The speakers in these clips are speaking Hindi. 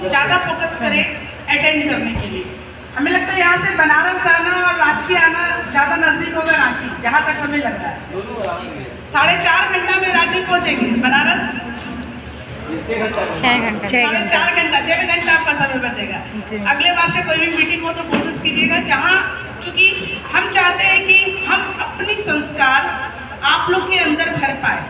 ज़्यादा फोकस करें अटेंड करने के लिए। हमें लगता है यहाँ से बनारस आना और रांची आना ज़्यादा नज़दीक होगा, रांची जहाँ तक हमें लग रहा है 4.5 घंटा में रांची पहुँचेंगे, बनारस 6 घंटा 4.5 घंटा 1.5 घंटा आपका समय बचेगा। अगले बार से कोई भी मीटिंग हो तो कोशिश कीजिएगा, जहाँ चूँकि हम चाहते हैं कि हम अपनी संस्कार आप लोग के अंदर भर पाए,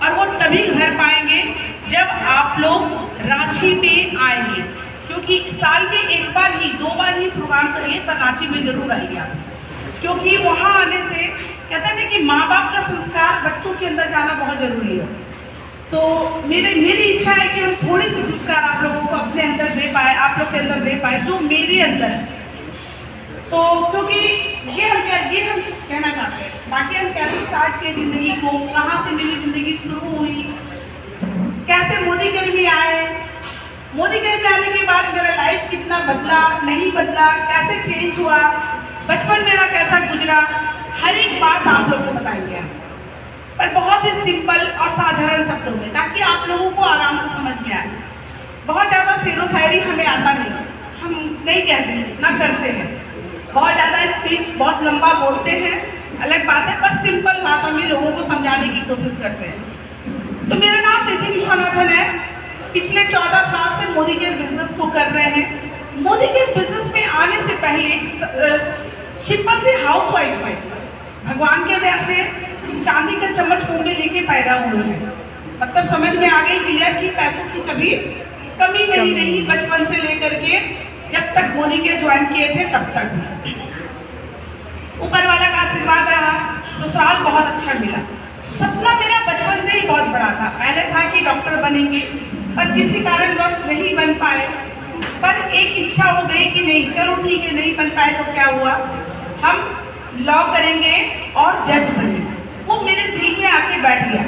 और वो तभी भर पाएंगे जब आप लोग रांची में आएंगे, क्योंकि साल में 1 बार ही 2 बार ही प्रोग्राम करिए, पर रांची में जरूर आइए आप, क्योंकि वहाँ आने से कहते हैं कि माँ बाप का संस्कार बच्चों के अंदर जाना बहुत जरूरी है। तो मेरी इच्छा है कि हम थोड़ी सी संस्कार आप लोगों को अपने अंदर दे पाए, आप लोग के अंदर दे पाए जो मेरे अंदर है। तो क्योंकि ये हम कहना चाहते हैं, बाकी हम कैसे स्टार्ट किए ज़िंदगी को, कहाँ से मेरी ज़िंदगी शुरू हुई, कैसे मोदी केयर में आए, मोदी केयर में आने के बाद मेरा लाइफ कितना बदला, नहीं बदला, कैसे चेंज हुआ, बचपन मेरा कैसा गुजरा, हर एक बात आप लोगों को बताएंगे, पर बहुत ही सिंपल और साधारण शब्दों में, ताकि आप लोगों को आराम से समझ में आए। बहुत ज़्यादा शेरो शायरी हमें आता नहीं, हम नहीं कहते ना करते हैं, बहुत ज़्यादा स्पीच बहुत लंबा बोलते हैं, अलग बात है, पर सिंपल भाषा में लोगों को समझाने की कोशिश करते हैं। तो मेरा नाम प्रीति विश्वनाथन है, पिछले 14 साल से मोदी केयर बिजनेस को कर रहे हैं। मोदी केयर बिजनेस में आने से पहले एक सिंपल से हाउस वाइफ है, भगवान के दया से चांदी का चम्मच मुंह में लेके पैदा हुए हैं, मतलब समझ में आ गई क्लियर कि पैसों की कभी कमी नहीं रही, बचपन से लेकर के जब तक मोदी के ज्वाइन किए थे तब तक ऊपर वाला का आशीर्वाद रहा, ससुराल बहुत अच्छा मिला। सपना मेरा बचपन से ही बहुत बड़ा था, पहले था कि डॉक्टर बनेंगे, पर किसी कारणवश नहीं बन पाए, पर एक इच्छा हो गई कि नहीं चलो ठीक है, नहीं बन पाए तो क्या हुआ, हम लॉ करेंगे और जज बनेंगे। वो मेरे दिल में आके बैठ गया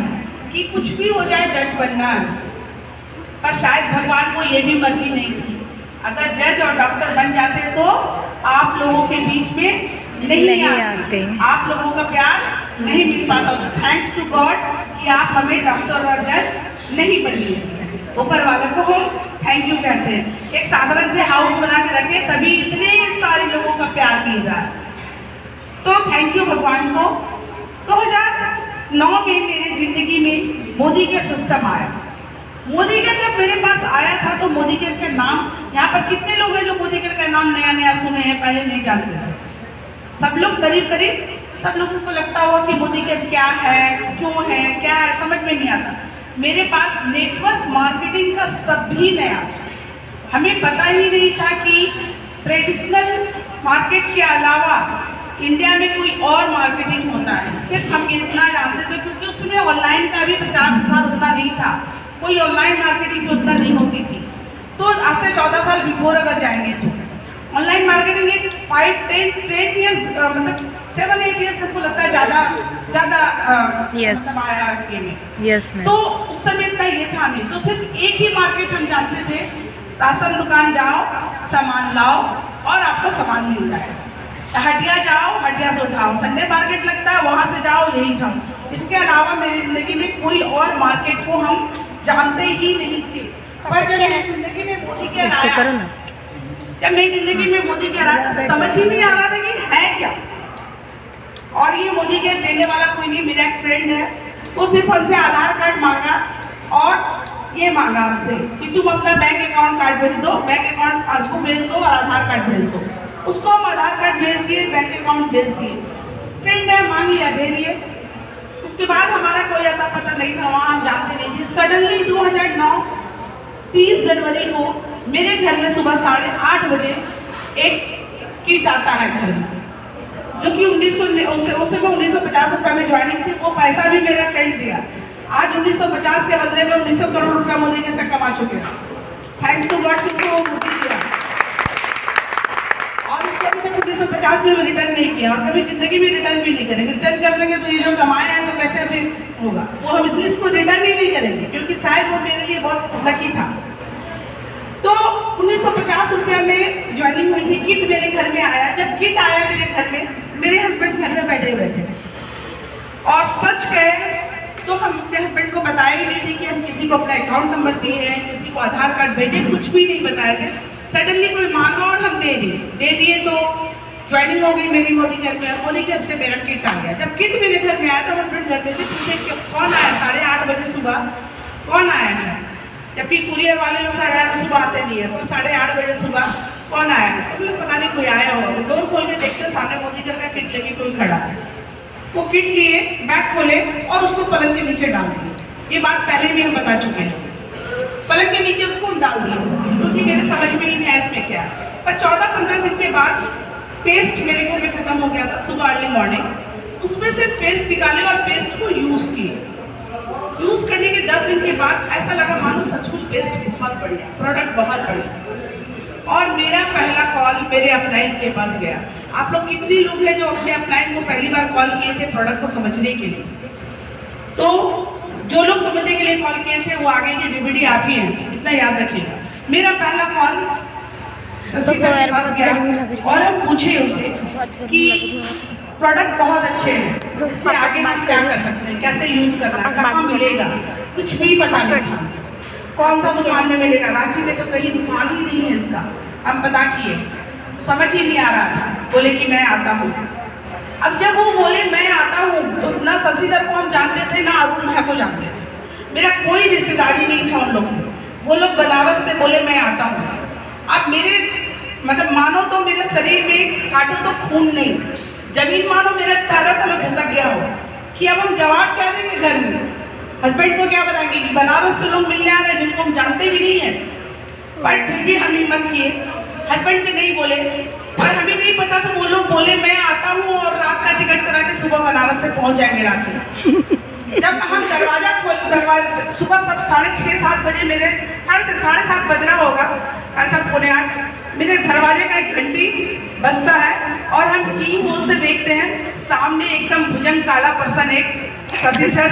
कि कुछ भी हो जाए जज बनना है, पर शायद भगवान को ये भी मर्जी नहीं थी, अगर जज और डॉक्टर बन जाते तो आप लोगों के बीच में नहीं आते, आप लोगों का प्यार नहीं मिल पाता। थैंक्स टू गॉड कि आप हमें डॉक्टर और जज नहीं बनिए, ऊपर वाले को हम थैंक यू कहते हैं। एक साधारण से हाउस बना के रखे तभी इतने सारे लोगों का प्यार मिल रहा है, तो थैंक यू भगवान को। 2009 में मेरी जिंदगी में मोदी केयर सिस्टम आया। मोदी केयर जब मेरे पास आया था तो मोदी केयर का नाम, यहाँ पर कितने लोग हैं जो मोदी केयर का नाम नया नया सुने हैं, पहले नहीं जानते थे? सब लोग करीब सब लोगों को लगता होगा कि मोदी केयर क्या है, क्यों है, क्या है, समझ में नहीं आता। मेरे पास नेटवर्क मार्केटिंग का सब भी नया था, हमें पता ही नहीं था कि ट्रेडिशनल मार्केट के अलावा इंडिया में कोई और मार्केटिंग होता है। सिर्फ हम इतना जानते थे क्योंकि उसमें ऑनलाइन का भी प्रचार प्रसार होता नहीं था, कोई ऑनलाइन मार्केटिंग उतना नहीं होती थी। तो आज से 14 साल बिफोर अगर जाएंगे तो ऑनलाइन मार्केटिंग एक 5-10 ईयर मतलब 7-8 ईयर हमको लगता है ज़्यादा यस। तो उस समय इतना ये था नहीं, तो सिर्फ एक ही मार्केट हम जानते थे, राशन दुकान जाओ, सामान लाओ और आपको सामान मिल जाए, हटिया जाओ, हटिया से उठाओ, संडे मार्केट लगता है वहाँ से जाओ, यही जाओ। इसके अलावा मेरी ज़िंदगी में कोई और मार्केट को हम जानते ही नहीं थे। पर जब मेरी ज़िंदगी में मोदी केयर आया, जब मेरी ज़िंदगी में मोदी केयर आया, समझ ही नहीं आ रहा था कि है क्या। और ये मोदी केयर देने वाला कोई नहीं, मेरा एक फ्रेंड है, वो सिर्फ हमसे आधार कार्ड मांगा और ये मांगा हमसे कि तुम अपना बैंक अकाउंट कार्ड भेज दो, बैंक अकाउंट पासबुक भेज दो और आधार कार्ड भेज दो। उसको हम आधार कार्ड भेज दिए, बैंक अकाउंट भेज दिए, फ्रेंड है मान लिया, दे दिए। उसके बाद हमारा कोई अता पता नहीं था, वहाँ हम जानते नहीं थे। सडनली 2009 30 जनवरी को मेरे घर में सुबह 8:30 बजे एक किट आता है घर में, जो कि 1950 रुपये में ज्वाइनिंग थी। वो पैसा भी मेरा फ्रेंड दिया। आज 1950 के बदले में 1900 करोड़ रुपया मोदी के से कमा चुके हैं, थैंक्स टू गॉड। और इसको अभी तक 1950 में रिटर्न नहीं किया और कभी जिंदगी में रिटर्न भी नहीं करेंगे। रिटर्न कर देंगे तो ये जो कमाए हैं तो कैसे अभी होगा, वो हम इसलिए इसको रिटर्न ही नहीं करेंगे, क्योंकि शायद वो मेरे लिए बहुत लकी था। तो 1950 रुपये में ज्वाइनिंग हुई थी। किट मेरे घर में आया। जब किट आया मेरे घर में, मेरे हस्बैंड घर में बैठे हुए थे और सच कहे तो हम अपने हस्बैंड को बताया ही नहीं थे कि हम किसी को अपना अकाउंट नंबर दे रहे हैं, किसी को आधार कार्ड भेजे, कुछ भी नहीं बताए थे। सडनली कोई मांगा और हम दे दिए तो ज्वाइनिंग हो गई मेरी मोदी घर में। मोदी घर से मेरा किट आ गया। जब किट मेरे घर में आया तो हस्बैंड घर में से पूछे कौन आया 8:30 बजे सुबह, कौन आया है, जबकि कुरियर वाले लोग 8:30 सुबह आते नहीं है, तो 8:30 बजे सुबह कौन आया है, तो पता नहीं कोई आया होगा। डोर खोल के देखते सामने मोदी घर का किट लेके कोई खड़ा है। वो किट लिए, बैग खोले और उसको पलंग के नीचे डाल दिए। ये बात पहले भी हम बता चुके हैं। पलंग के नीचे उसको डाल दिए क्योंकि मेरे समझ में नहीं आया इसमें क्या। पर 14-15 दिन के बाद पेस्ट मेरे घर में खत्म हो गया था सुबह अर्ली मॉर्निंग। उसमें से पेस्ट निकाले और पेस्ट को यूज किए। यूज करने के 10 दिन के बाद ऐसा लगा मानो सचमुच पेस्ट बहुत बढ़िया, प्रोडक्ट बहुत बढ़िया। और मेरा पहला कॉल मेरे अपलाइन के पास गया। आप लोग कितने लोग हैं जो अपने अपलाइन को पहली बार कॉल किए थे प्रोडक्ट को समझने के लिए? तो जो लोग समझने के लिए कॉल किए थे वो आगे की डीवीडी आप ही हैं, इतना याद रखिएगा। मेरा पहला कॉल शशि सर के पास गया और हम पूछे उनसे कि प्रोडक्ट बहुत अच्छे हैं, इससे आगे हम क्या कर सकते हैं, कैसे यूज करना है, कहाँ मिलेगा, कुछ भी पता नहीं था। कौन सा दुकान में मिलेगा, रांची में तो कहीं दुकान ही नहीं है इसका। हम पता किए, समझ ही नहीं आ रहा था। बोले कि मैं आता हूँ। अब जब वो बोले मैं आता हूँ तो ना शशि सर को हम जानते थे ना अरुण भाई को जानते थे। मेरा कोई रिश्तेदारी नहीं था उन लोग से। वो लोग बनारस से बोले मैं आता हूँ। अब मेरे मतलब मानो तो मेरे शरीर में काटो तो खून नहीं, जमीन मानो मेरे पैरों तले घिसक गया हो कि अब हम जवाब क्या देंगे घर में, हस्बैंड को क्या बताएंगे कि बनारस से लोग मिलने आ रहे हैं जिनको हम जानते भी नहीं है। पर फिर भी हम हिम्मत किए, हस्बैंड से नहीं बोले और हमें नहीं पता तो वो लोग बोले मैं आता हूँ और रात का टिकट करा के सुबह बनारस से पहुँच जाएंगे रांची। जब हम दरवाजा सुबह सब 6:30-7 बजे मेरे 7:30 बज रहा होगा, 7:30 पौने 8 मेरे दरवाजे का एक घंटी बजता है और हम की होल से देखते हैं सामने एकदम भुजंग काला पर्सन एक शशि सर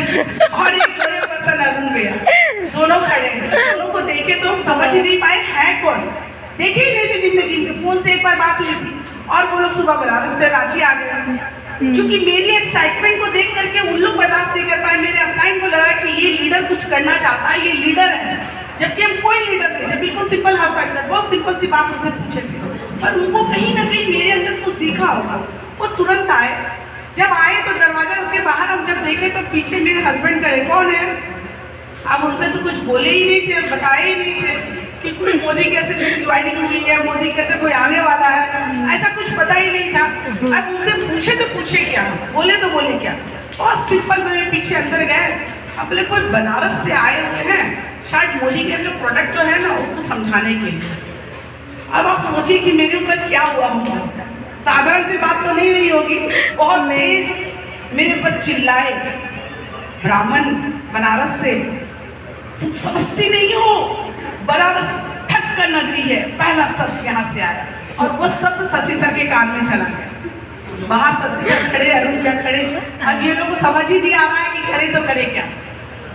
और एक बड़े पर्सन अरुण भैया, दोनों खड़े हैं। दोनों को देखे तो हम समझ ही नहीं पाए है कौन, देखे ही नहीं थे जिंदगी में। फोन से एक बार बात हुई थी और वो लोग सुबह बनारस से रांची आ गए। क्योंकि मेरी एक्साइटमेंट को देख करके उन लोग बर्दाश्त नहीं कर पाए। मेरे अपलाइन को लगा कि ये लीडर कुछ करना चाहता है, ये लीडर है, जबकि हम कोई लीडर नहीं थे, बिल्कुल सिंपल हाउस वाइफ थे। बहुत सिंपल सी बात उनसे पूछे थे पर उनको कहीं ना कहीं मेरे अंदर कुछ दिखा होगा। वो तुरंत आए। जब आए तो दरवाजा के बाहर हम जब देखे तो पीछे मेरे हस्बैंड खड़े। कौन है? अब उनसे तो कुछ बोले ही नहीं थे, बताए ही नहीं थे कि कोई मोदी घर से मेरी ज्वाइनिंग हुई है, मोदी घर से कोई आने वाला है, ऐसा कुछ पता ही नहीं था। अब उनसे पूछे तो पूछे क्या, बोले तो बोले क्या। बहुत सिंपल मेरे पीछे अंदर गए। अब बोले कोई बनारस से आए हुए हैं शायद मोदी के जो प्रोडक्ट जो है ना उसको समझाने के लिए। अब आप सोचिए कि मेरे ऊपर क्या हुआ होगा। साधारण सी बात तो नहीं रही होगी, बहुत तेज मेरे ऊपर चिल्लाए, ब्राह्मण बनारस से, तुम समझती नहीं हो बनारस ठग का नगरी है, पहला शब्द यहाँ से आया और वो शब्द शशि सर के कान में चला गया। बाहर शशि सर खड़े, अरुण क्या खड़े। अब ये लोगों को समझ ही नहीं आ रहा है कि करे तो करे क्या।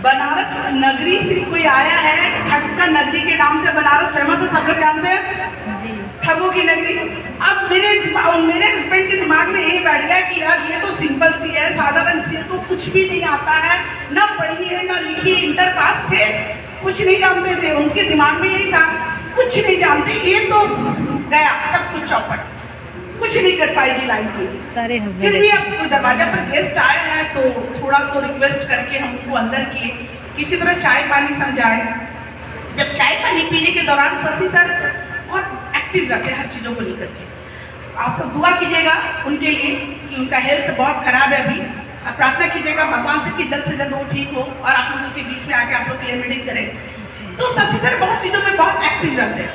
बनारस नगरी से कोई आया है, ठग का नगरी के नाम से बनारस फेमस है, सब लोग जानते हैं, ठगों की नगरी। अब मेरे हस्बैंड के दिमाग में ये बैठ गया कि यार ये तो सिंपल सी है, साधारण सी है, इसको कुछ भी नहीं आता है, ना पढ़ी है ना लिखी, इंटर पास थे, कुछ नहीं जानते थे। उनके दिमाग में यही था कुछ नहीं जानते, ये तो गया सब कुछ चौपट, कुछ नहीं कर पाएगी लाइफ में। सारे फिर भी अब दरवाजा पर गेस्ट आए हैं तो थोड़ा तो रिक्वेस्ट करके हम उनको अंदर किए, किसी तरह चाय पानी समझाए। जब चाय पानी पीने के दौरान शशि सर बहुत एक्टिव रहते हैं हर चीज़ों को लेकर के। आप लोग दुआ कीजिएगा उनके लिए कि उनका हेल्थ बहुत खराब है अभी। आप प्रार्थना कीजिएगा भगवान से कि जल्द से जल्द वो ठीक हो और आप लोगों के बीच में आके आप लोग क्लियर मीटिंग करें। तो शशि सर बहुत चीज़ों में बहुत एक्टिव रहते हैं,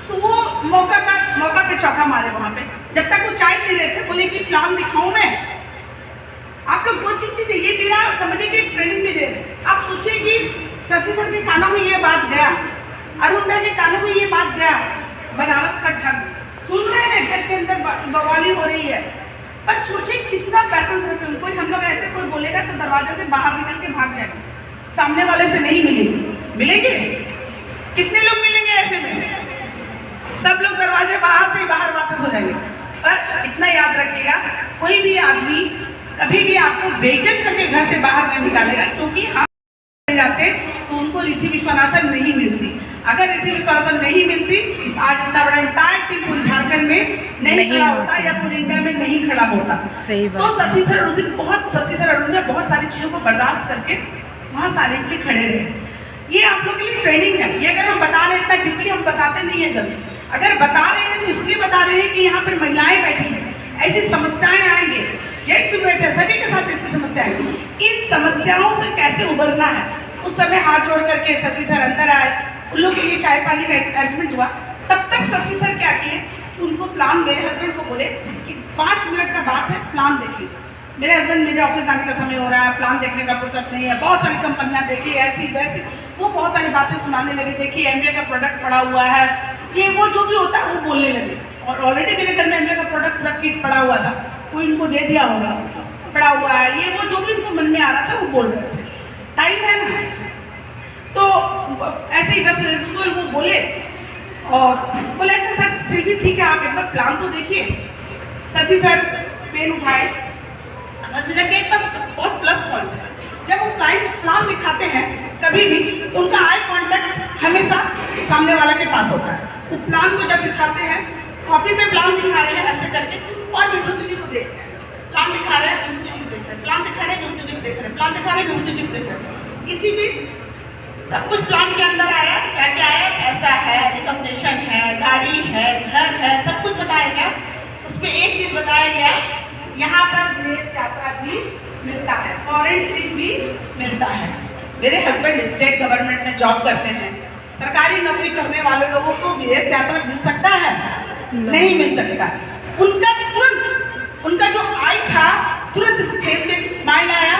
तो वो मौका पे चौका मारे वहाँ पे। जब तक वो चाय पी रहे थे बोले कि प्लान दिखाऊं मैं। आप लोग दो चीज़ ये मेरा समझिए कि ट्रेनिंग पीरियड। आप सोचिए कि शशि सर के कानों में ये बात गया, अरुण भाई के कानों में ये बात गया, बनारस का ठग सुन रहे हैं, घर के अंदर बवाली हो रही है। पर सोचिए कितना पैसेंस रखे उनको। हम लोग ऐसे कोई बोलेगा तो दरवाजे से बाहर निकल के भाग जाएंगे, सामने वाले से नहीं मिलेंगे। कितने लोग मिलेंगे ऐसे में? सब लोग दरवाजे बाहर से ही बाहर वापस हो जाएंगे। पर इतना याद रखिएगा कोई भी आदमी कभी भी आपको बेइज्जत करके घर से बाहर नहीं निकालेगा, क्योंकि हम जाते तो उनको रिद्धि विश्वनाथन नहीं मिलती। अगर रिद्धि विश्वनाथन नहीं मिलती आज इतना बड़ा एंटायर टीम पूरे झारखंड में नहीं खड़ा होता या पूरे इंडिया में नहीं खड़ा होता। सही बात। तो शशि सर उस दिन शशि सर अरुण ने बहुत सारी चीजों को बर्दाश्त करके वहाँ साइलेंटली खड़े रहे। ये आप लोग के लिए ट्रेनिंग है। ये अगर हम बता रहे हैं इतना डीपली हम बताते नहीं है जल्दी। अगर बता रहे हैं तो इसलिए बता रहे हैं कि यहाँ पर महिलाएं बैठी हैं, ऐसी समस्याएं आएंगे, सभी के साथ ऐसी समस्या आएंगी। इन समस्याओं से कैसे उबरना है, उस समय हाथ जोड़ करके शशि सर अंदर आए, उन लोग के लिए चाय पानी का अरेंजमेंट हुआ। तब तक शशि सर क्या किए, उनको प्लान, मेरे हस्बैंड को बोले कि 5 मिनट का बात है, प्लान देखिए। मेरे हस्बैंड मेरे ऑफिस आने का समय हो रहा है, प्लान देखने का फुर्सत नहीं है, बहुत सारी कंपनियां देखी ऐसी वैसी, वो बहुत सारी बातें सुनाने लगे। देखिए एमवे का प्रोडक्ट पड़ा हुआ है, ये वो जो भी होता है वो बोलने लगे। और ऑलरेडी मेरे घर में एमवे का प्रोडक्ट पूरा किट पड़ा हुआ था, वो इनको दे दिया होगा, पड़ा हुआ है, ये वो जो भी उनको मन में आ रहा था वो बोल रहे थे। टाइम है ना, तो ऐसे ही बस वो बोले और बोले अच्छा सर फिर भी ठीक है, आप एक बार प्लान तो देखिए। शशि सर पेन उठाए, शशि सर के एक बहुत प्लस पॉइंट है, जब वो प्लान दिखाते हैं कभी भी तो उनका आई कांटेक्ट हमेशा सामने वाला के पास होता है। वो प्लान को जब दिखाते हैं, कॉपी में प्लान दिखा रहे हैं ऐसे करके, और विभूति जी को देखते हैं, प्लान दिखा रहे हैं विभूति जी को देखते हैं, प्लान दिखा रहे हैं विभूति जी को देख रहे हैं, प्लान दिखा रहे हैं विभूति जी को देख रहे हैं। इसी बीच सब कुछ प्लान के अंदर आया, क्या क्या आया, ऐसा है, रिकमेंडेशन है, गाड़ी है, घर है, सब कुछ बताया गया। उसमें एक चीज बताया गया, यहाँ पर विदेश यात्रा भी मिलता है, फॉरेन ट्रिप भी मिलता है। मेरे हस्बैंड स्टेट गवर्नमेंट में जॉब करते हैं, सरकारी नौकरी करने वाले लोगों को विदेश यात्रा मिल सकता है? नहीं मिल सकता। उनका तुरंत, उनका जो आई था तुरंत फेस पे स्माइल आया,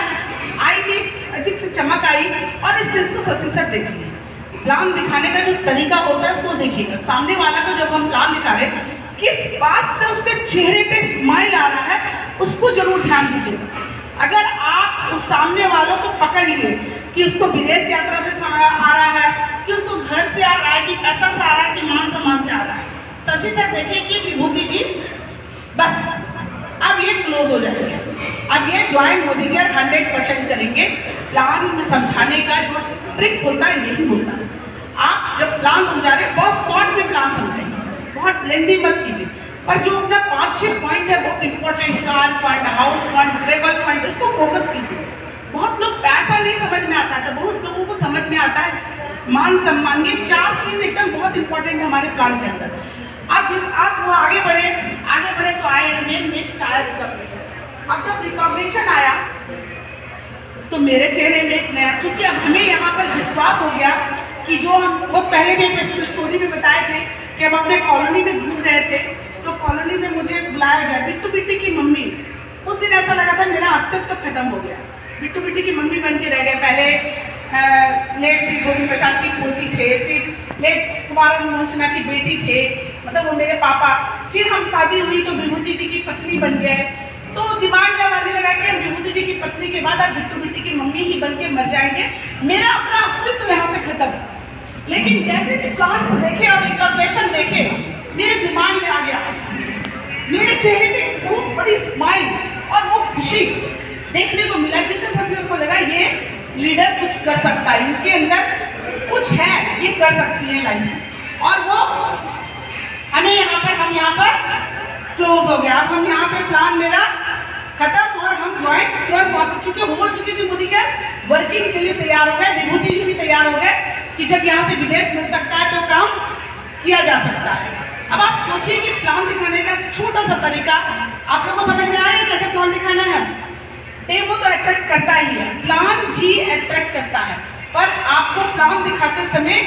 आई में अजीब से चमक आई। और इस चीज को शशि सर देखिए, प्लान दिखाने का जो तरीका होता है उसको देखिएगा। सामने वाला को जब हम प्लान दिखा रहे हैं, किस बात से उसके चेहरे पे स्माइल आ रहा है, उसको जरूर ध्यान दीजिएगा। अगर आप उस सामने वालों को पकड़ लिए कि उसको विदेश यात्रा से आ रहा है, कि उसको घर से आ रहा है, कि पैसा से आ रहा है, कि मान सम्मान से आ रहा है, शशि सर देखिए कि विभूति जी बस अब ये क्लोज हो जाएंगे, अब ये ज्वाइन हो जाएंगे और 100% करेंगे। प्लान में समझाने का जो ट्रिक होता है यही होता है। आप जब प्लान समझा रहे हैं बहुत शॉर्ट में प्लान समझाएंगे, बहुत लेंदी मत कीजिए, पर जो अपना 5-6 पॉइंट है बहुत important, car fund, house fund, travel fund, इसको फोकस कीजिए। बहुत लोग पैसा नहीं समझ में आता है, बहुत लोगों को समझ में आता है मान सम्मान, ये 4 चीज एकदम बहुत इंपॉर्टेंट है हमारे प्लान के अंदर। आप वो आगे बढ़े तो आए नेक्स्ट आया रिकॉग्निशन। अब जब रिकॉग्निशन आया तो मेरे चेहरे में एक नया, क्योंकि अब हमें यहाँ पर विश्वास हो गया कि जो हम बहुत पहले भी एक स्टोरी में बताए थे कि हम अपने कॉलोनी में घूम रहे थे, तो कॉलोनी में मुझे बुलाया गया, बिट्टू बिट्टी की मम्मी। उस दिन ऐसा लगा था मेरा अस्तित्व खत्म हो गया, बिट्टू बिट्टी की मम्मी बन के रह गए। पहले लेट श्री गोविंद प्रसाद की पोती थे, फिर लेट कुमार मनमोहन सिन्हा की बेटी थे, मतलब वो मेरे पापा। फिर हम शादी हुई तो विभूति जी की पत्नी बन गए, तो दिमाग में आने लगा कि हम विभूति जी की पत्नी के बाद अब बिट्टू बिट्टी की मम्मी ही बन के मर जाएंगे, मेरा अपना अस्तित्व यहाँ से खत्म। लेकिन जैसे इस प्लान को देखे और रिकॉग्निशन देखे, मेरे दिमाग में आ गया, मेरे चेहरे पे बहुत बड़ी स्माइल और वो खुशी देखने को मिला, जिससे शशि को लगा ये लीडर कुछ कर सकता है, इनके अंदर कुछ है, ये कर सकती है लाइफ। और वो हम यहाँ पर क्लोज हो गया। अब हम यहाँ पे प्लान मेरा खत्म और हम ज्वाइन तुरंत वापस, चूंकि हो चुकी थी मुझे क्या वर्किंग के लिए तैयार हो गए, विभूति जी भी तैयार हो गए कि जब यहाँ से विदेश मिल सकता है तो काम किया जा सकता है। अब आप सोचिए कि प्लान दिखाने का छोटा सा तरीका आप लोगों को समझ में आया कैसे प्लान दिखाना है। डेमो तो अट्रैक्ट करता ही है, प्लान भी अट्रैक्ट करता है, पर आपको प्लान दिखाते समय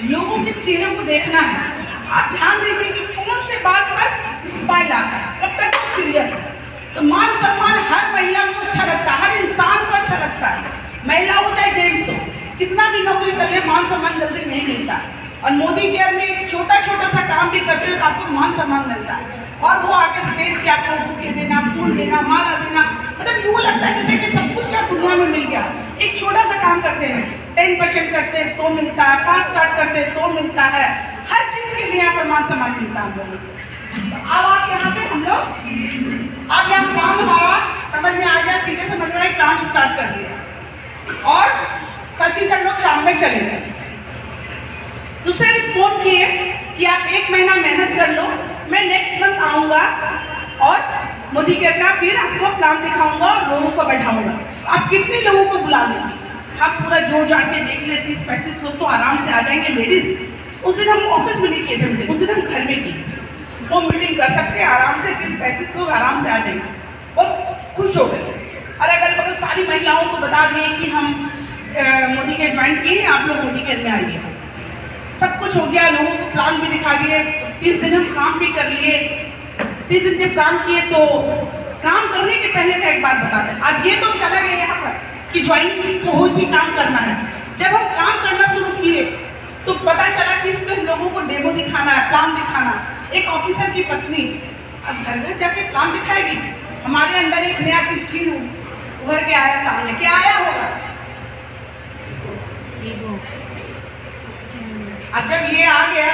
लोगों के चेहरे को देखना है। आप ध्यान दीजिए कि कौन से बात पर स्माइल आता है, कब तक सीरियस है। तो मान सम्मान हर महिला को अच्छा लगता है, हर इंसान को अच्छा लगता है, महिला हो चाहे जेंट्स हो, कितना भी नौकरी कर ले मान सम्मान जल्दी नहीं मिलता। और मोदी केयर में छोटा छोटा सा काम भी करते हैं तो आपको मान सम्मान मिलता है, और वो आके स्टेज पे आपको बुके देना, फूल देना, माला देना, मतलब यूँ लगता है जैसे कि सब कुछ ना दुनिया में मिल गया। एक छोटा सा काम करते हैं, 10% करते हैं तो मिलता है, 5 स्टार्ट करते हैं तो मिलता है, हर चीज के लिए यहाँ पर मान सम्मान मिलता है हम लोगों को। तो अब आप यहाँ पे हम लोग अब यहाँ प्लान हमारा समझ में आ गया, चीजें समझ में आई, काम स्टार्ट कर दिया और शशि सर लोग शाम में चले गए। दूसरे दिन फोन किए कि आप 1 महीना मेहनत कर लो, मैं नेक्स्ट मंथ आऊंगा और मोदी केयर का फिर आपको प्लान दिखाऊंगा और लोगों को बैठाऊंगा। आप कितने लोगों को बुला लेंगे? हम पूरा जोड़ जाड़ के देख ले, 30-35 लोग तो आराम से आ जाएंगे लेडीज। उस दिन हम ऑफिस में नहीं किए थे मीटिंग, उस दिन हम घर में किए। वो मीटिंग कर सकते हैं आराम से, 30-35 लोग आराम से आ जाएंगे और खुश हो गए। और अगल बगल सारी महिलाओं को बता दिए कि हम मोदी के ज्वाइन किए, आप लोग मोदी केयर में आइए। सब कुछ हो गया, लोगों को प्लान भी दिखा दिए। 30 दिन हम काम भी कर लिए। 30 दिन जब काम किए तो काम करने के पहले का एक बात बता दें। अब ये तो चला गया यहाँ पर कि ज्वाइनिंग तो हो ही काम करना है। जब हम काम करना शुरू किए तो पता चला कि इसमें लोगों को डेमो दिखाना है, प्लान दिखाना। एक ऑफिसर की पत्नी अब घर घर जाके प्लान दिखाएगी। हमारे अंदर एक नया चीज की उभर के आया सामने। क्या आया होगा? अब जब ये आ गया,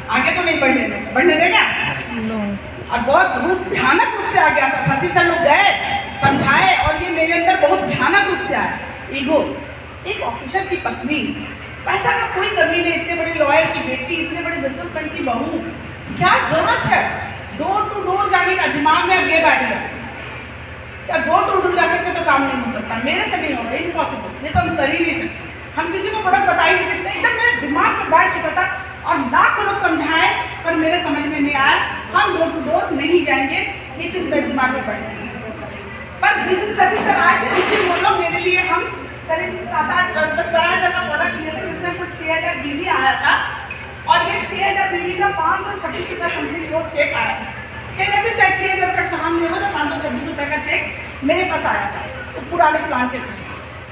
आगे तो नहीं बढ़ने देगा और बहुत भयानक रूप से आ गया था। शशि सर लोग गए, समझाए और ये मेरे अंदर बहुत भयानक रूप से आया ईगो। एक ऑफिसर की पत्नी, पैसा का कोई कमी नहीं, इतने बड़े लॉयर की बेटी, इतने बड़े बिजनेसमैन की बहू, क्या जरूरत है डोर टू डोर जाने का? दिमाग में अब ये बैठ गया क्या डोर टू डोर जाकर के तो काम नहीं हो सकता, मेरे से नहीं होगा, इम्पॉसिबल, ये तो हम कर ही नहीं सकते, हम किसी को प्रोडक्ट बता ही नहीं सकते। एकदम मेरे दिमाग में बैठ चुका था और लाखों लोग समझाए पर मेरे समझ में नहीं आया। हम डोर टू डोर नहीं जाएंगे, ये चीज मेरे दिमाग में पड़ गई। पर जिस दिन शशि सर आए थे उस दिन वो लोग मेरे लिए हम करीब 7-8-10-12 हज़ार का प्रोडक्ट लिए थे, जिसमें कुछ 6,000 बीवी आया था और ये 6,000 बीवी का 526 रुपये समथिंग वो चेक आया था। 6,000 का सामान लिया था, 526 रुपये का चेक मेरे पास आया था तो पुराने प्लान के थे।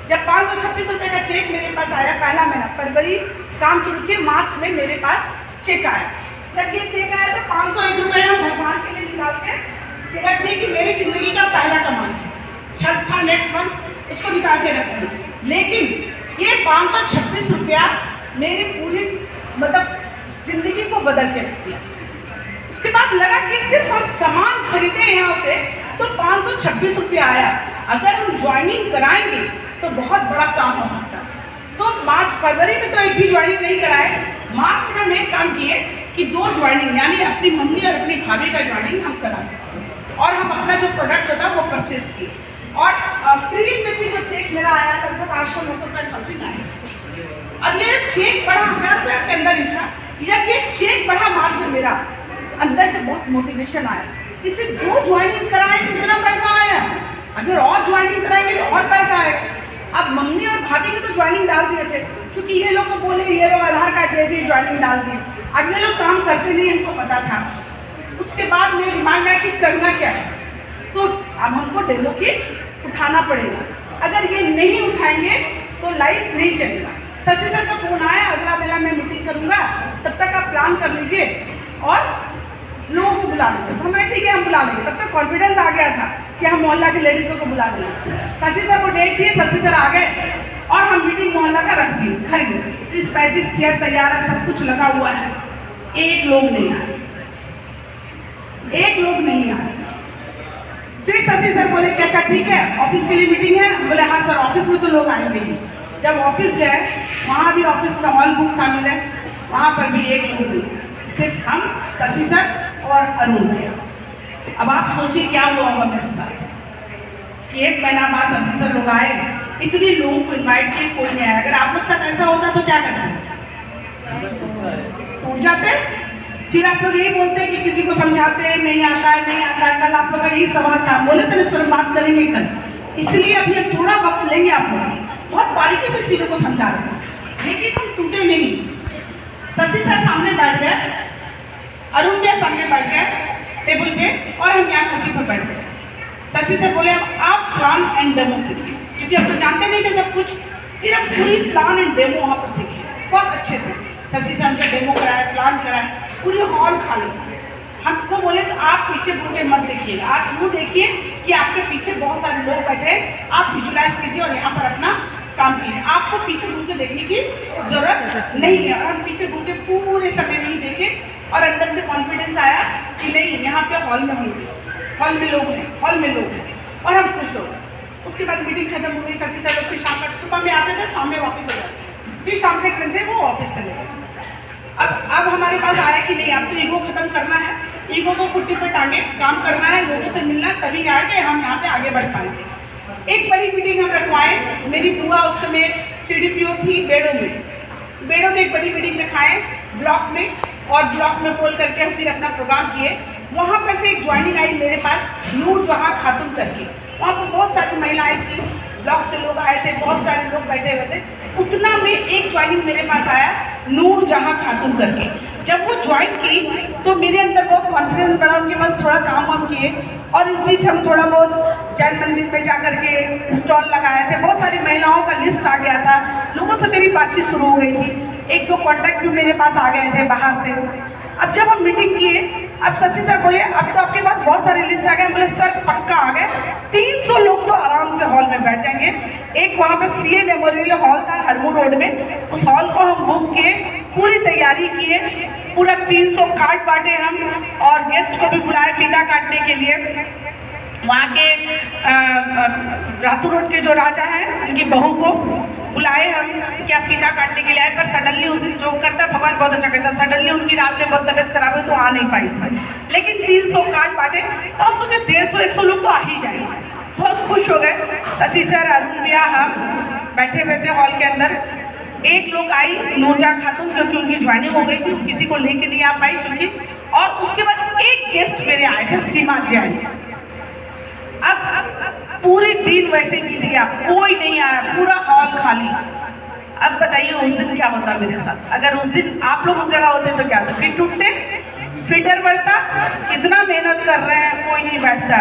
जब 526 रुपये का चेक मेरे पास आया, पहला महीना फरवरी काम शुरू किए, मार्च में मेरे पास चेक आया। जब ये चेक आया तो 501 रुपये हम भगवान के लिए निकाल के रख दिए कि मेरी जिंदगी का पहला कमाई है, छठ था नेक्स्ट मंथ, उसको निकाल के रख दिया। लेकिन ये 526 रुपया मेरी पूरी मतलब जिंदगी को बदल के रख दिया। उसके बाद लगा कि सिर्फ हम सामान खरीदे यहाँ से तो 526 रुपया आया, अगर हम ज्वाइनिंग कराएंगे तो बहुत बड़ा काम हो सकता है। तो मार्च फरवरी में तो एक भी ज्वाइनिंग नहीं कराए, मार्च में हम एक काम किए कि 2 ज्वाइनिंग, यानी अपनी मम्मी और अपनी भाभी का ज्वाइनिंग हम कराए और हम अपना जो प्रोडक्ट होता है वो परचेज किए। और प्रीवियस में से जो चेक मेरा आया लगभग 800-900 रुपये समथिंग आया। अब ये चेक बढ़ा 1000 रुपये के अंदर ही था। जब ये चेक बढ़ा मार्च में, मेरा अंदर से बहुत मोटिवेशन आया, इसे 2 ज्वाइनिंग कराए तो कितना पैसा आया, अगर और ज्वाइनिंग कराएंगे तो और पैसा आएगा। अब मम्मी और भाभी के तो ज्वाइनिंग डाल दिए थे, क्योंकि ये लोग को बोले ये लोग आधार कार्ड दे दिए, ज्वाइनिंग डाल दिए। अब ये लोग काम करते नहीं, हमको पता था। उसके बाद मेरे दिमाग में कि करना क्या है, तो अब हमको डेमो किट उठाना पड़ेगा। अगर ये नहीं उठाएंगे तो लाइफ नहीं चलेगा। शशि सर का फोन आया, अगला बेला मैं मीटिंग करूंगा, तब तक आप प्लान कर लीजिए और लोगों को बुला लीजिए। तो हमें ठीक है, हम बुला लेंगे। तब तक कॉन्फिडेंस आ गया था कि हम मोहल्ला के लेडीजों को बुला लेंगे। शशि सर को डेट दिए, शशि सर आ गए और हम मीटिंग मोहल्ला का रख दिए घर में। 30-35 चेयर तैयार है, सब कुछ लगा हुआ है, एक लोग नहीं आए, एक लोग नहीं आए। फिर शशि सर बोले कि अच्छा ठीक है, ऑफिस के लिए मीटिंग है। बोले हाँ सर, ऑफिस में तो लोग आएंगे ही। जब ऑफिस गए, वहाँ भी ऑफिस का हॉल बुक था मेरे, वहाँ पर भी एक लोग नहीं, सिर्फ हम, शशि सर और अरुण। अब आप सोचिए क्या हुआ होगा मेरे साथ कि 1 महीना बाद शशि सर लोग आए, इतने लोगों को इन्वाइट किए, कोई नहीं आया। अगर आप लोग साथ ऐसा होता तो क्या करना है? टूट जाते। फिर आप लोग यही बोलते हैं कि किसी को समझाते नहीं आता है, नहीं आता है। कल आप लोग का यही सवाल था, बोले थे इस पर बात करेंगे कल, इसलिए अभी थोड़ा वक्त लेंगे। आप लोग बहुत बारीकी से चीज़ों को समझा रहे हैं, लेकिन हम टूटे नहीं। शशि सर सामने बैठ गए, अरुण भैया सामने बैठ गए टेबल पे और हम यहाँ कुर्सी पर बैठ गए। शशि सर बोले अब आप प्लान एंड डेमो सीखिए, क्योंकि हम तो जानते नहीं थे सब कुछ। फिर हम पूरी प्लान एंड डेमो वहाँ पर सीखे बहुत अच्छे से। शशि सर हमसे डेमो कराए, प्लान कराए, पूरी हॉल खाली। हमको बोले तो आप पीछे मुड़ के मत देखिएगा, आप यूँ देखिए कि आपके पीछे बहुत सारे लोग बैठे हैं, आप विजुलाइज कीजिए और यहाँ पर अपना काम कीजिए। आपको पीछे मुड़ के देखने की जरूरत नहीं है। और हम पीछे मुड़ के पूरे समय नहीं देखे और अंदर से कॉन्फिडेंस आया कि नहीं, यहाँ पे हॉल में होंगे, हॉल में लोग हैं, हॉल में लोग हैं। और हम खुश हो गए। उसके बाद मीटिंग खत्म हो गई, शशि सर लोग फिर शाम तक, सुबह में आते थे, शाम में वापस हो जाते, फिर शाम के ट्रेन से वो वापस चले गए। अब हमारे पास आया कि नहीं, अब तो ईगो खत्म करना है, ईगो को कुर्ती पे टांगे, काम करना है, लोगों से मिलना, तभी आके हम यहाँ पे आगे बढ़ पाएंगे। एक बड़ी मीटिंग हम रखवाएं। मेरी बुआ उस समय CDPO थी बेड़ों में एक बड़ी मीटिंग रखाएं ब्लॉक में, और ब्लॉक में बोल करके हम फिर अपना प्रोग्राम किए। वहाँ पर से एक ज्वाइनिंग आई मेरे पास, नूर जहाँ खातून करके। वहाँ पर बहुत सारी महिलाएं थी, ब्लॉक से लोग आए थे, बहुत सारे लोग बैठे हुए थे। उतना में एक ज्वाइनिंग मेरे पास आया, नूर जहाँ खातून करके। जब वो ज्वाइन की तो मेरे अंदर बहुत कॉन्फिडेंस बढ़ा, उनके पास थोड़ा काम वाम किए, और इस बीच हम थोड़ा बहुत जैन मंदिर में जा करके स्टॉल लगाए थे। बहुत सारी महिलाओं का लिस्ट आ गया था, लोगों से मेरी बातचीत शुरू हो गई थी, एक दो कॉन्टैक्ट भी मेरे पास आ गए थे बाहर से। अब जब हम मीटिंग किए, अब शशि सर बोले अब तो आपके पास बहुत सारे लिस्ट आ गए। बोले सर पक्का आ गए, 300 लोग तो आराम से हॉल में बैठ जाएंगे। एक वहाँ पे CA मेमोरियल हॉल था हरमू रोड में, उस हॉल को हम बुक किए, पूरी तैयारी किए, पूरा 300 कार्ड बांटे हम, और गेस्ट को भी बुलाए फीता काटने के लिए। वहाँ के रातू रोड के जो राजा हैं उनकी बहू को बुलाए हम, क्या फीता काटने के लिए आए। पर सडनली उस दिन जो करता भगवान बहुत अच्छा करता, सडनली उनकी रात में बहुत तबियत खराब हुई तो आ नहीं पाई। लेकिन 300 कार्ड बांटे तो हम सोचे 150-100 लोग तो आ ही जाएंगे। बहुत खुश हो गए। शशि सर, अरुण भैया, हम बैठे हुए थे हॉल के अंदर। एक लोग आई, नूरजा खातून, क्योंकि उनकी ज्वाइनिंग हो गई थी, किसी को लेके नहीं आ पाई क्योंकि। और उसके बाद एक गेस्ट मेरे आए थे, सीमा जैन। अब पूरे दिन वैसे बीत गया, कोई नहीं आया, पूरा हॉल खाली। अब बताइए उस दिन क्या होता मेरे साथ, अगर उस दिन आप लोग उस जगह होते तो क्या होता? फिर टूटते, फिर डर बढ़ता, कितना मेहनत कर रहे हैं, कोई नहीं बैठता।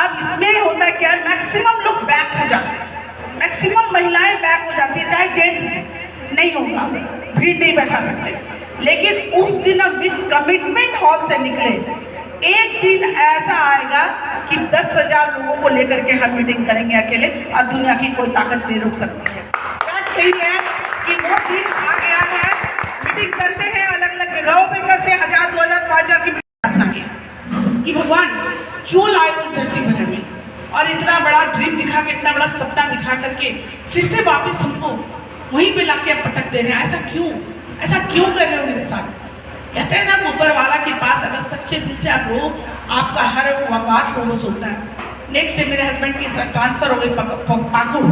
अब इसमें होता क्या, मैक्सिमम लोग बैक हो जाते हैं, मैक्सिमम महिलाएं बैक हो जाती है, चाहे जेंट्स नहीं होगा, भीड़ नहीं बैठा सकते। लेकिन उस दिन हम विद कमिटमेंट हॉल से निकले। एक दिन ऐसा आएगा कि 10,000 लोगों को लेकर के हम मीटिंग करेंगे अकेले, और दुनिया की कोई ताकत नहीं रोक सकती है। बात सही है कि वो दिन आ गया है, मीटिंग करते हैं, अलग अलग जगहों पे करते हैं, 1000, 2000, 5000 की मीटिंग कि भगवान क्यों लाए इस धरती पर हमें, और इतना बड़ा ड्रीम दिखा के, इतना बड़ा सपना दिखा करके फिर से वापस हमको वहीं पे लाके पटक दे रहे हैं। ऐसा क्यों कर रहे हो मेरे साथ? कहते हैं ना, ऊपर वाला के पास अगर सच्चे दिल से आप हो, आपका हर बात को वो सुनता है। नेक्स्ट डे मेरे हस्बैंड की ट्रांसफर हो गई पाकुड़।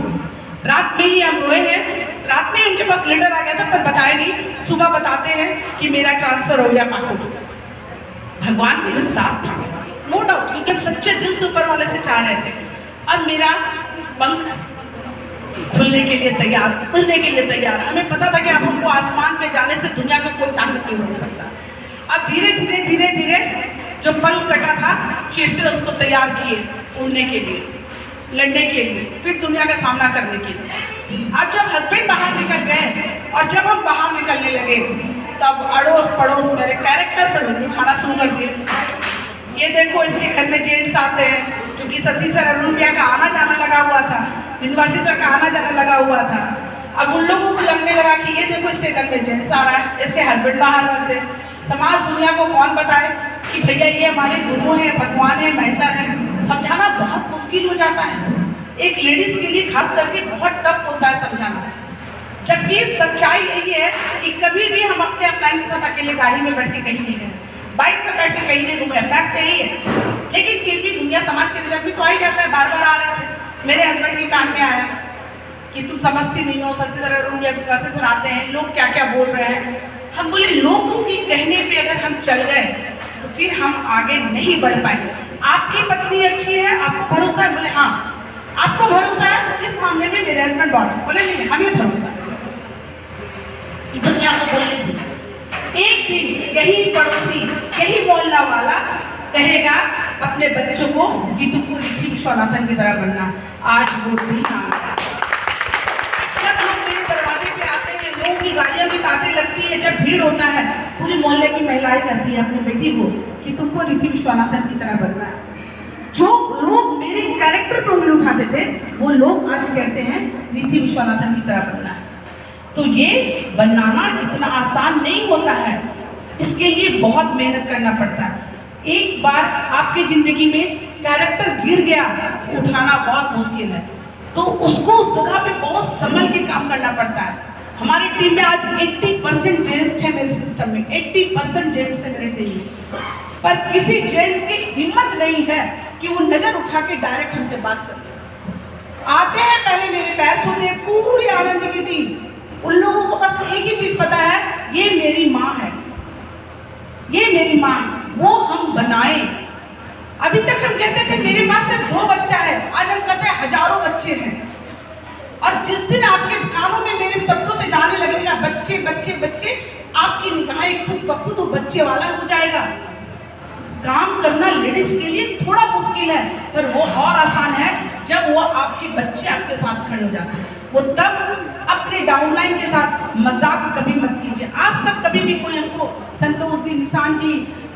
रात में ही हम रोए हैं, रात में उनके पास लेटर आ गया था पर बताए नहीं, सुबह बताते हैं कि मेरा ट्रांसफर हो गया पाकुड़। भगवान मेरे साथ था, नो डाउट, क्योंकि हम सच्चे दिल से ऊपर वाले से चाह रहे थे। अब मेरा पंख खुलने के लिए तैयार, उड़ने के लिए तैयार। हमें पता था कि अब हमको आसमान में जाने से दुनिया का कोई ताकत नहीं रोक सकता। अब धीरे धीरे जो पंख कटा था, फिर से उसको तैयार किए उड़ने के लिए, लड़ने के लिए, फिर दुनिया का सामना करने के लिए। अब जब हस्बैंड बाहर निकल गए और जब हम बाहर निकलने लगे, तब अड़ोस पड़ोस मेरे कैरेक्टर पर दिखाना शुरू कर दिए। ये देखो इसके घर में जेंट्स आते हैं, क्योंकि शशि सर, अरुण भैया का आना जाना लगा हुआ था, यूनिवर्सिटी सर का आना जाना लगा हुआ था। अब उन लोगों को लगने लगा कि ये देखो इसके घर में जेंट्स आ रहा है, इसके हस्बैंड बाहर रहते। समाज दुनिया को कौन बताए कि भैया ये हमारे गुरु हैं, भगवान हैं, मेंटर हैं। समझाना बहुत मुश्किल हो जाता है, एक लेडीज के लिए खास करके बहुत टफ होता है समझाना। जबकि सच्चाई यही है कि कभी भी हम अपने अपलाइन के साथ अकेले गाड़ी में बैठ के कहीं नहीं गए, बाइक पर बैठ के कहीं नहीं घूमे, फैक्ट यही है। लेकिन फिर भी दुनिया समाज के नजर में तो आ ही जाता है। बार बार आ रहे थे, मेरे हस्बैंड के कान में आया कि तुम समझती नहीं हो, शशि सर, अरुण भैया कैसे सुनाते हैं, लोग क्या क्या बोल रहे हैं। हम बोले लोगों की कहने पे अगर हम चल गए तो फिर हम आगे नहीं बढ़ पाएंगे। आपकी पत्नी अच्छी है, आपको भरोसा है? बोले हाँ। आपको भरोसा है? तो इस मामले में मेरे हस्बैंड बहुत, बोले नहीं हमें भरोसा है। दुनिया को बोलने दी। एक दिन यही पड़ोसी, यही मोहल्ला वाला कहेगा अपने बच्चों को कि तुमको ऋषि विश्वनाथन की तरह बनना। आज वो दिन आ गया। जब लोग मेरे दरवाजे पे आते हैं, लोगों की गाड़ियों की ताते लगती है, जब भीड़ होता है, पूरी मोहल्ले की महिलाएं करती है अपनी बेटी को कि तुमको ऋषि विश्वनाथन की तरह बनना है। जो लोग मेरे कैरेक्टर पर उंगली उठाते थे, वो लोग आज कहते हैं ऋषि विश्वनाथन की तरह बनना है। तो ये बनाना इतना आसान नहीं होता है, इसके लिए बहुत मेहनत करना पड़ता है। एक बार आपकी जिंदगी में कैरेक्टर गिर गया, उठाना बहुत मुश्किल है। तो उसको उस जगह पे बहुत संभल के काम करना पड़ता है। हमारी टीम में आज 80% जेंट्स है, मेरे सिस्टम में 80% जेंट्स है मेरे टीम में, पर किसी जेंट्स की हिम्मत नहीं है कि वो नजर उठा के डायरेक्ट हमसे बात करते। आते हैं पहले मेरे पैर छूते हैं, पूरी आनंद की टीम। उन लोगों को बस एक ही चीज पता है, ये मेरी माँ है, ये मेरी माँ, वो हम बनाए। अभी तक हम कहते थे मेरे पास सिर्फ 2 बच्चा है, आज हम कहते हैं हजारों बच्चे हैं। और जिस दिन आपके कानों में मेरे शब्दों से जाने लगेगा बच्चे बच्चे बच्चे, आपकी निगाहें खुद ब खुद बच्चे वाला हो जाएगा। काम करना लेडीज के लिए थोड़ा मुश्किल है, पर वो और आसान है जब वो आपके बच्चे आपके साथ खड़े हो जाते हैं। वो तब अपने डाउनलाइन के साथ मजाक कभी मत कीजिए। आज तक कभी भी कोई हमको संतोष जी, निशान जी,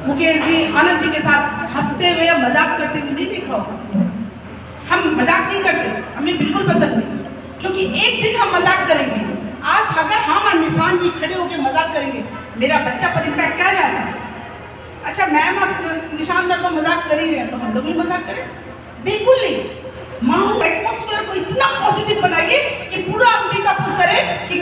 मुकेश जी, आनंद जी के साथ हंसते हुए या मजाक करते हुए नहीं देखा होगा। हम मजाक नहीं करते, हमें बिल्कुल पसंद नहीं, क्योंकि एक दिन हम मजाक करेंगे। आज अगर हम और निशान जी खड़े होकर मजाक करेंगे, मेरा बच्चा पर इम्पैक्ट क्या जाएगा? अच्छा मैम और निशान सर तो मजाक कर ही रहे हैं, तो हम लोग भी मजाक करें? बिल्कुल नहीं। माहौल एटमॉस्फेयर को इतना पॉजिटिव बनाइए कि पूरा अम्बिकापुर करे कि